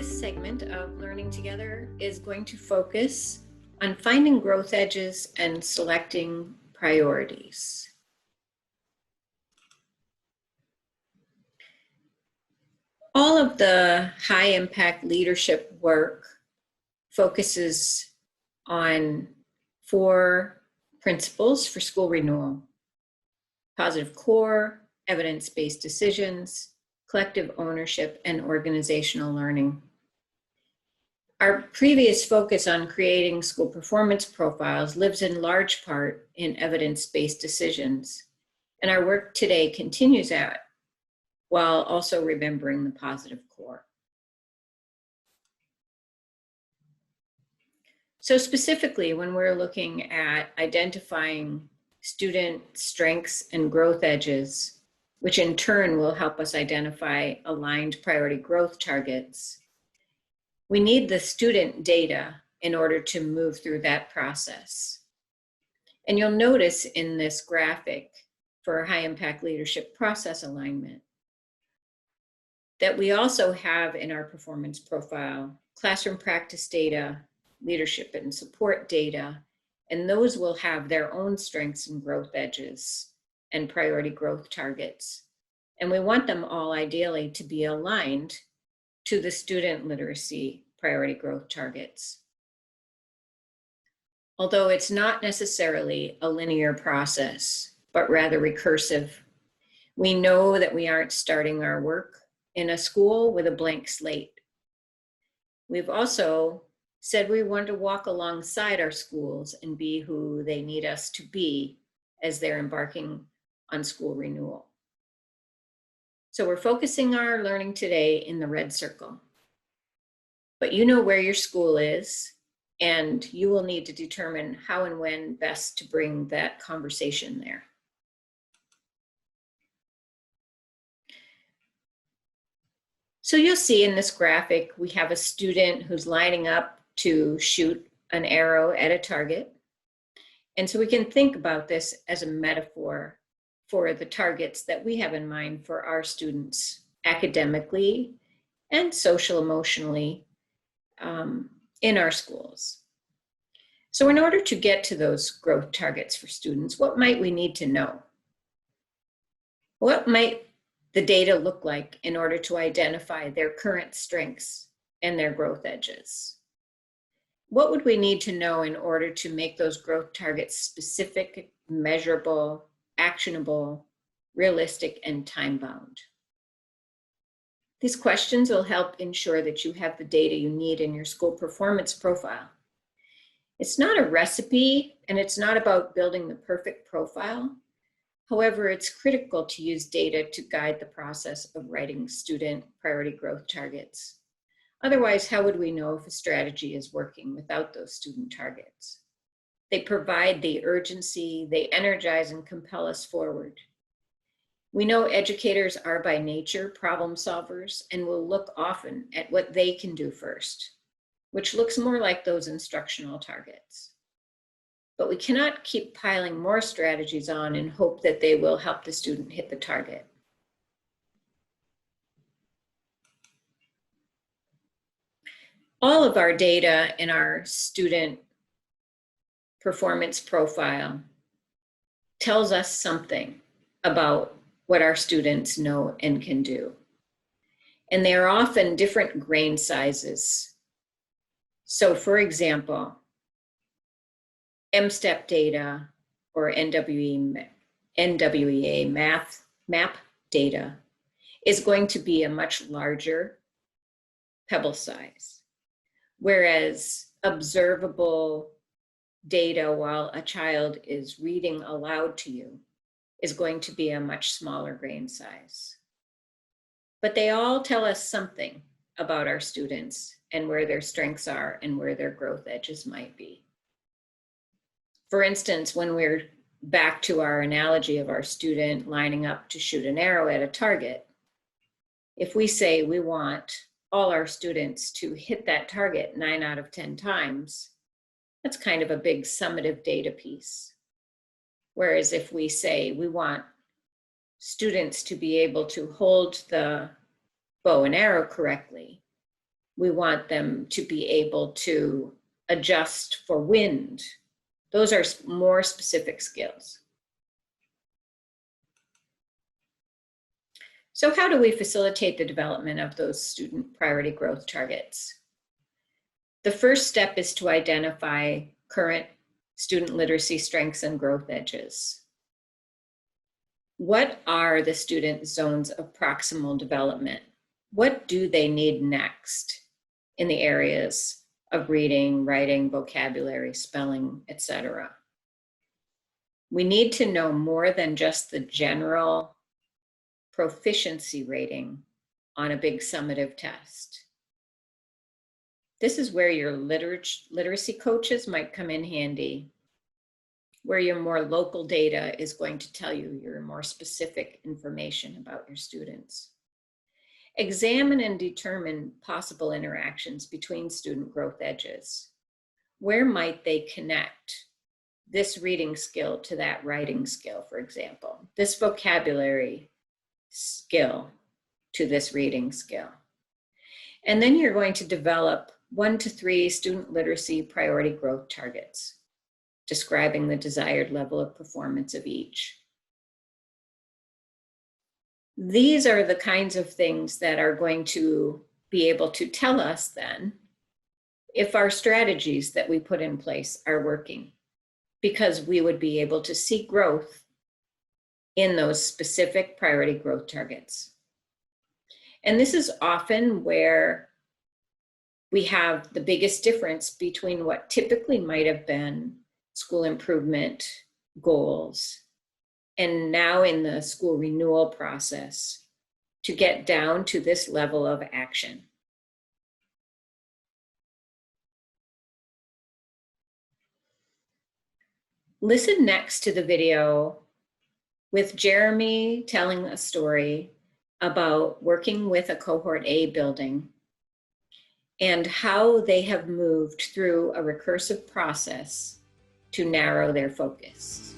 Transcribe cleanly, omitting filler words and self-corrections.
This segment of Learning Together is going to focus on finding growth edges and selecting priorities. All of the high impact leadership work focuses on 4 principles for school renewal: positive core, evidence-based decisions, collective ownership, and organizational learning. Our previous focus on creating school performance profiles lives in large part in evidence-based decisions, and our work today continues that while also remembering the positive core. So specifically, when we're looking at identifying student strengths and growth edges, which in turn will help us identify aligned priority growth targets, we need the student data in order to move through that process. And you'll notice in this graphic for high impact leadership process alignment that we also have in our performance profile classroom practice data, leadership and support data, and those will have their own strengths and growth edges and priority growth targets. And we want them all ideally to be aligned to the student literacy priority growth targets. Although it's not necessarily a linear process, but rather recursive, we know that we aren't starting our work in a school with a blank slate. We've also said we want to walk alongside our schools and be who they need us to be as they're embarking on school renewal. So we're focusing our learning today in the red circle. But you know where your school is, and you will need to determine how and when best to bring that conversation there. So you'll see in this graphic, we have a student who's lining up to shoot an arrow at a target. And so we can think about this as a metaphor for the targets that we have in mind for our students academically and social emotionally in our schools. So in order to get to those growth targets for students, what might we need to know? What might the data look like in order to identify their current strengths and their growth edges? What would we need to know in order to make those growth targets specific, measurable, actionable, realistic, and time-bound? These questions will help ensure that you have the data you need in your school performance profile. It's not a recipe, and it's not about building the perfect profile. However, it's critical to use data to guide the process of writing student priority growth targets. Otherwise, how would we know if a strategy is working without those student targets? They provide the urgency, they energize and compel us forward. We know educators are by nature problem solvers and will look often at what they can do first, which looks more like those instructional targets. But we cannot keep piling more strategies on and hope that they will help the student hit the target. All of our data in our student performance profile tells us something about what our students know and can do. And they are often different grain sizes. So for example, MSTEP data or NWEA MAP data is going to be a much larger pebble size, whereas observable data while a child is reading aloud to you is going to be a much smaller grain size. But they all tell us something about our students and where their strengths are and where their growth edges might be. For instance, when we're back to our analogy of our student lining up to shoot an arrow at a target, if we say we want all our students to hit that target 9 out of 10 times, that's kind of a big summative data piece. Whereas if we say we want students to be able to hold the bow and arrow correctly We want them to be able to adjust for wind. Those are more specific skills. So how do we facilitate the development of those student priority growth targets? The first step is to identify current student literacy strengths and growth edges. What are the student zones of proximal development? What do they need next in the areas of reading, writing, vocabulary, spelling, etc.? We need to know more than just the general proficiency rating on a big summative test. This is where your literacy coaches might come in handy, where your more local data is going to tell you your more specific information about your students. Examine and determine possible interactions between student growth edges. Where might they connect this reading skill to that writing skill, for example, this vocabulary skill to this reading skill? And then you're going to develop 1 to 3 student literacy priority growth targets, describing the desired level of performance of each. These are the kinds of things that are going to be able to tell us then if our strategies that we put in place are working, because we would be able to see growth in those specific priority growth targets. And this is often where we have the biggest difference between what typically might have been school improvement goals and now in the school renewal process to get down to this level of action. Listen next to the video with Jeremy telling a story about working with a cohort A building and how they have moved through a recursive process to narrow their focus.